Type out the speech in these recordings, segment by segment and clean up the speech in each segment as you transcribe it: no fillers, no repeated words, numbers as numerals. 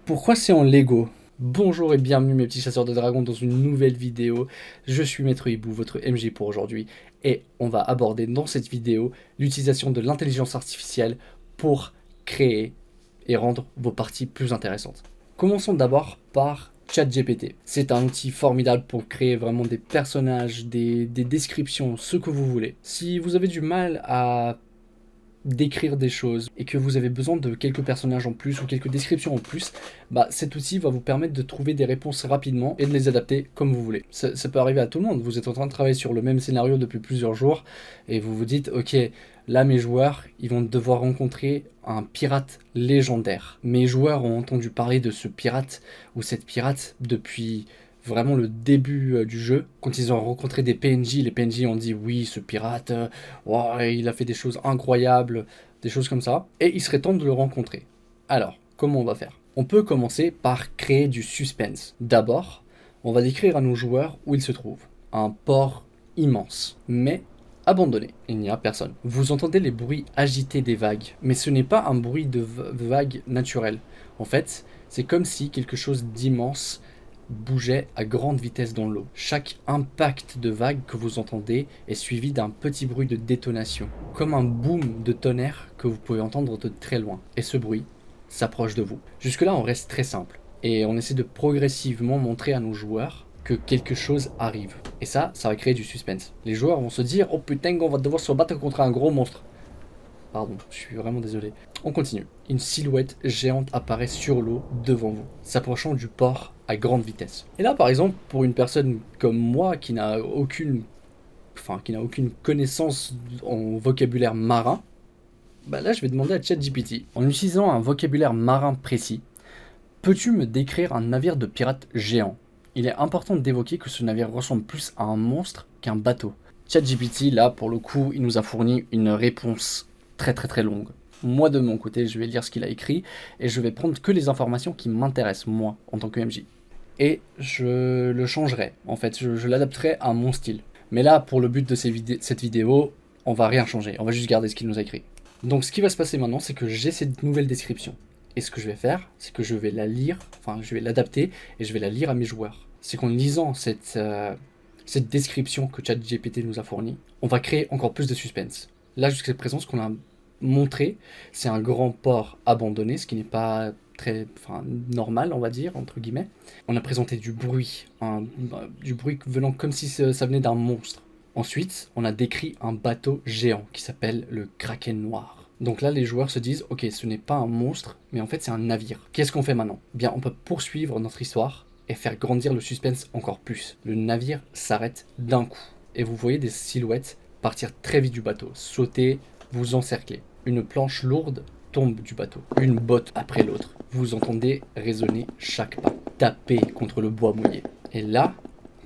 Pourquoi c'est en Lego? Bonjour et bienvenue mes petits chasseurs de dragons dans une nouvelle vidéo. Je suis Maître Hibou, votre MJ pour aujourd'hui, et on va aborder dans cette vidéo l'utilisation de l'intelligence artificielle pour créer et rendre vos parties plus intéressantes. Commençons d'abord par ChatGPT. C'est un outil formidable pour créer vraiment des personnages, des descriptions, ce que vous voulez. Si vous avez du mal à d'écrire des choses et que vous avez besoin de quelques personnages en plus ou quelques descriptions en plus, cet outil va vous permettre de trouver des réponses rapidement et de les adapter comme vous voulez. Ça peut arriver à tout le monde. Vous êtes en train de travailler sur le même scénario depuis plusieurs jours et vous vous dites ok, là mes joueurs ils vont devoir rencontrer un pirate légendaire. Mes joueurs ont entendu parler de ce pirate ou cette pirate depuis vraiment le début du jeu. Quand ils ont rencontré des PNJ, les PNJ ont dit oui, ce pirate, wow, il a fait des choses incroyables, des choses comme ça. Et il serait temps de le rencontrer. Alors, comment on va faire? On peut commencer par créer du suspense. D'abord, on va décrire à nos joueurs où il se trouve. Un port immense, mais abandonné. Il n'y a personne. Vous entendez les bruits agités des vagues, mais ce n'est pas un bruit de vague naturel. En fait, c'est comme si quelque chose d'immense bougeait à grande vitesse dans l'eau. Chaque impact de vague que vous entendez est suivi d'un petit bruit de détonation, comme un boom de tonnerre que vous pouvez entendre de très loin. Et ce bruit s'approche de vous. Jusque-là, on reste très simple. Et on essaie de progressivement montrer à nos joueurs que quelque chose arrive. Et ça va créer du suspense. Les joueurs vont se dire « Oh putain, on va devoir se battre contre un gros monstre ». Pardon, je suis vraiment désolé. On continue. Une silhouette géante apparaît sur l'eau devant vous, s'approchant du port à grande vitesse. Et là, par exemple, pour une personne comme moi qui n'a aucune connaissance en vocabulaire marin, là, je vais demander à ChatGPT, en utilisant un vocabulaire marin précis, peux-tu me décrire un navire de pirates géant? Il est important d'évoquer que ce navire ressemble plus à un monstre qu'un bateau. ChatGPT, là, pour le coup, il nous a fourni une réponse très longue. Moi de mon côté, je vais lire ce qu'il a écrit et je vais prendre que les informations qui m'intéressent moi en tant que MJ. Et je le changerai, en fait, je l'adapterai à mon style. Mais là, pour le but de cette vidéo, on va rien changer, on va juste garder ce qu'il nous a écrit. Donc ce qui va se passer maintenant, c'est que j'ai cette nouvelle description. Et ce que je vais faire, c'est que je vais la lire, je vais l'adapter et je vais la lire à mes joueurs. C'est qu'en lisant cette description que ChatGPT nous a fournie, on va créer encore plus de suspense. Là, jusqu'à présent, ce qu'on a montré, c'est un grand port abandonné, ce qui n'est pas très normal, on va dire, entre guillemets. On a présenté du bruit venant comme si ça venait d'un monstre. Ensuite, on a décrit un bateau géant qui s'appelle le Kraken Noir. Donc là, les joueurs se disent, ok, ce n'est pas un monstre, mais en fait, c'est un navire. Qu'est-ce qu'on fait maintenant? Bien, on peut poursuivre notre histoire et faire grandir le suspense encore plus. Le navire s'arrête d'un coup, et vous voyez des silhouettes partir très vite du bateau, sauter, vous encercler. Une planche lourde tombe du bateau, une botte après l'autre. Vous entendez résonner chaque pas, taper contre le bois mouillé. Et là,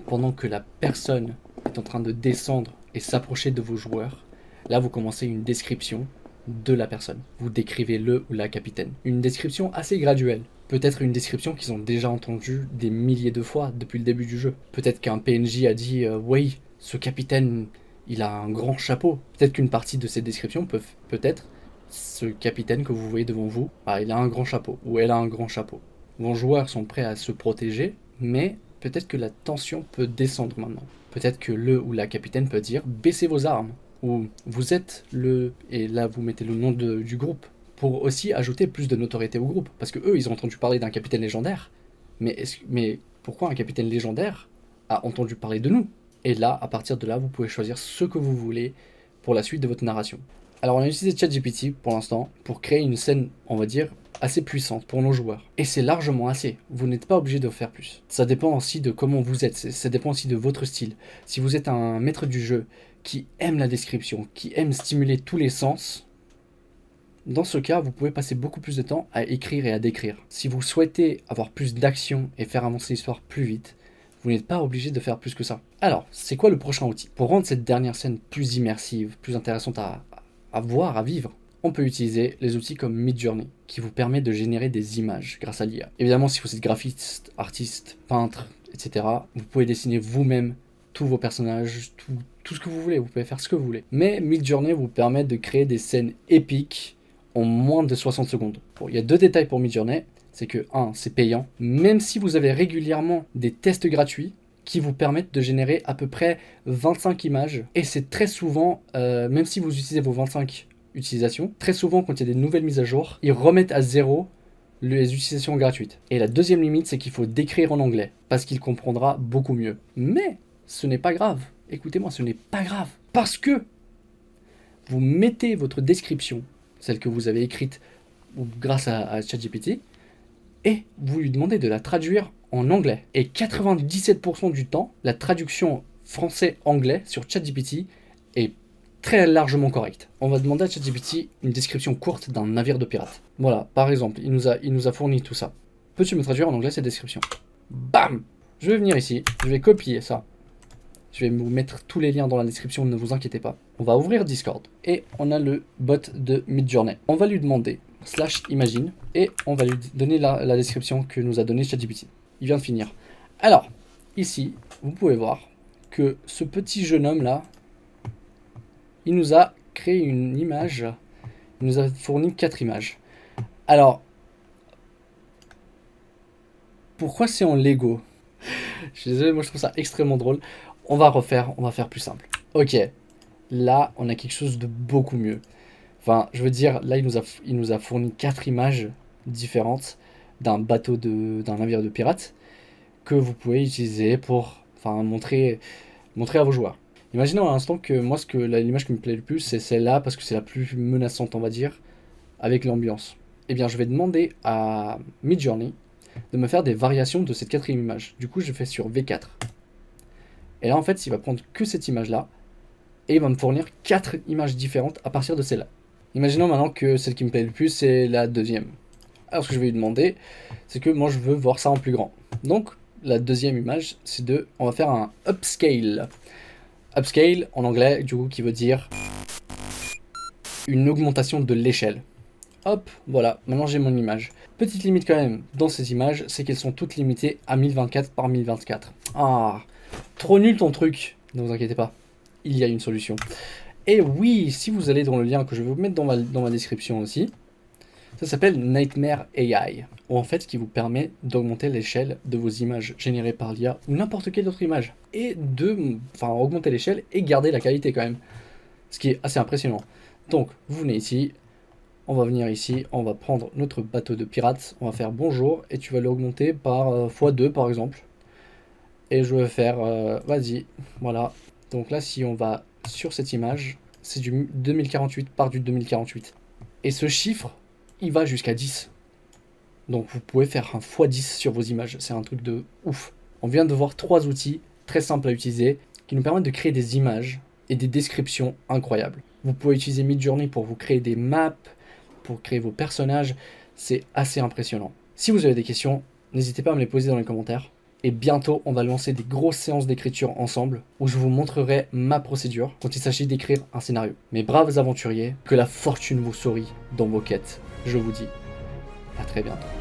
pendant que la personne est en train de descendre et s'approcher de vos joueurs, là vous commencez une description de la personne. Vous décrivez le ou la capitaine. Une description assez graduelle. Peut-être une description qu'ils ont déjà entendue des milliers de fois depuis le début du jeu. Peut-être qu'un PNJ a dit oui, ce capitaine, il a un grand chapeau. Peut-être qu'une partie de ces descriptions peut-être ce capitaine que vous voyez devant vous, il a un grand chapeau ou elle a un grand chapeau. Vos joueurs sont prêts à se protéger, mais peut-être que la tension peut descendre maintenant. Peut-être que le ou la capitaine peut dire baissez vos armes. Ou vous êtes le... Et là, vous mettez le nom du groupe. Pour aussi ajouter plus de notoriété au groupe. Parce que eux, ils ont entendu parler d'un capitaine légendaire. Mais pourquoi un capitaine légendaire a entendu parler de nous? Et là, à partir de là, vous pouvez choisir ce que vous voulez pour la suite de votre narration. Alors, on a utilisé ChatGPT pour l'instant pour créer une scène, on va dire, assez puissante pour nos joueurs. Et c'est largement assez. Vous n'êtes pas obligé de faire plus. Ça dépend aussi de comment vous êtes. Ça dépend aussi de votre style. Si vous êtes un maître du jeu qui aime la description, qui aime stimuler tous les sens, dans ce cas, vous pouvez passer beaucoup plus de temps à écrire et à décrire. Si vous souhaitez avoir plus d'action et faire avancer l'histoire plus vite, vous n'êtes pas obligé de faire plus que ça. Alors, c'est quoi le prochain outil? Pour rendre cette dernière scène plus immersive, plus intéressante à voir, à vivre, on peut utiliser les outils comme Midjourney, qui vous permet de générer des images grâce à l'IA. Évidemment, si vous êtes graphiste, artiste, peintre, etc., vous pouvez dessiner vous-même tous vos personnages, tout ce que vous voulez, vous pouvez faire ce que vous voulez. Mais Midjourney vous permet de créer des scènes épiques en moins de 60 secondes. Bon, il y a 2 détails pour Midjourney, c'est que 1, c'est payant, même si vous avez régulièrement des tests gratuits qui vous permettent de générer à peu près 25 images, et c'est très souvent, même si vous utilisez vos 25 utilisations, très souvent quand il y a des nouvelles mises à jour, ils remettent à 0 les utilisations gratuites. Et la deuxième limite, c'est qu'il faut décrire en anglais, parce qu'il comprendra beaucoup mieux. Mais ce n'est pas grave, écoutez-moi, ce n'est pas grave, parce que vous mettez votre description, celle que vous avez écrite grâce à ChatGPT, et vous lui demandez de la traduire en anglais. Et 97% du temps, la traduction français-anglais sur ChatGPT est très largement correcte. On va demander à ChatGPT une description courte d'un navire de pirates. Voilà, par exemple, il nous a fourni tout ça. Peux-tu me traduire en anglais cette description? Bam! Je vais venir ici, je vais copier ça. Je vais vous mettre tous les liens dans la description, ne vous inquiétez pas. On va ouvrir Discord et on a le bot de Midjourney. On va lui demander /imagine et on va lui donner la description que nous a donné ChatGPT. Il vient de finir. Alors, ici, vous pouvez voir que ce petit jeune homme là, il nous a créé une image, il nous a fourni 4 images. Alors, pourquoi c'est en Lego? Je suis désolé, moi je trouve ça extrêmement drôle. On va faire plus simple. Ok, là on a quelque chose de beaucoup mieux. Enfin, je veux dire, là il nous a fourni 4 images différentes d'un d'un navire de pirates que vous pouvez utiliser pour montrer à vos joueurs. Imaginons à l'instant que moi l'image qui me plaît le plus c'est celle-là parce que c'est la plus menaçante on va dire avec l'ambiance. Eh bien je vais demander à Midjourney de me faire des variations de cette 4e image. Du coup je fais sur V4. Et là en fait il va prendre que cette image là et il va me fournir 4 images différentes à partir de celle-là. Imaginons maintenant que celle qui me plaît le plus c'est la 2e. Alors ce que je vais lui demander c'est que moi je veux voir ça en plus grand. Donc la 2e image c'est on va faire un upscale. Upscale en anglais du coup qui veut dire une augmentation de l'échelle. Hop, voilà, maintenant j'ai mon image. Petite limite quand même dans ces images, c'est qu'elles sont toutes limitées à 1024 par 1024. Ah, trop nul ton truc. Ne vous inquiétez pas, il y a une solution. Et oui, si vous allez dans le lien que je vais vous mettre dans ma description aussi, ça s'appelle Nightmare AI, ou en fait ce qui vous permet d'augmenter l'échelle de vos images générées par l'IA ou n'importe quelle autre image, et augmenter l'échelle et garder la qualité quand même, ce qui est assez impressionnant. Donc vous venez ici, on va venir ici, on va prendre notre bateau de pirates, on va faire bonjour, et tu vas l'augmenter par x2 par exemple, et je vais faire, vas-y, voilà. Donc là si on va sur cette image, c'est du 2048 par du 2048, et ce chiffre, il va jusqu'à 10. Donc vous pouvez faire un x10 sur vos images, c'est un truc de ouf. On vient de voir 3 outils très simples à utiliser qui nous permettent de créer des images et des descriptions incroyables. Vous pouvez utiliser Midjourney pour vous créer des maps, pour créer vos personnages, c'est assez impressionnant. Si vous avez des questions, n'hésitez pas à me les poser dans les commentaires. Et bientôt, on va lancer des grosses séances d'écriture ensemble où je vous montrerai ma procédure quand il s'agit d'écrire un scénario. Mes braves aventuriers, que la fortune vous sourie dans vos quêtes. Je vous dis à très bientôt.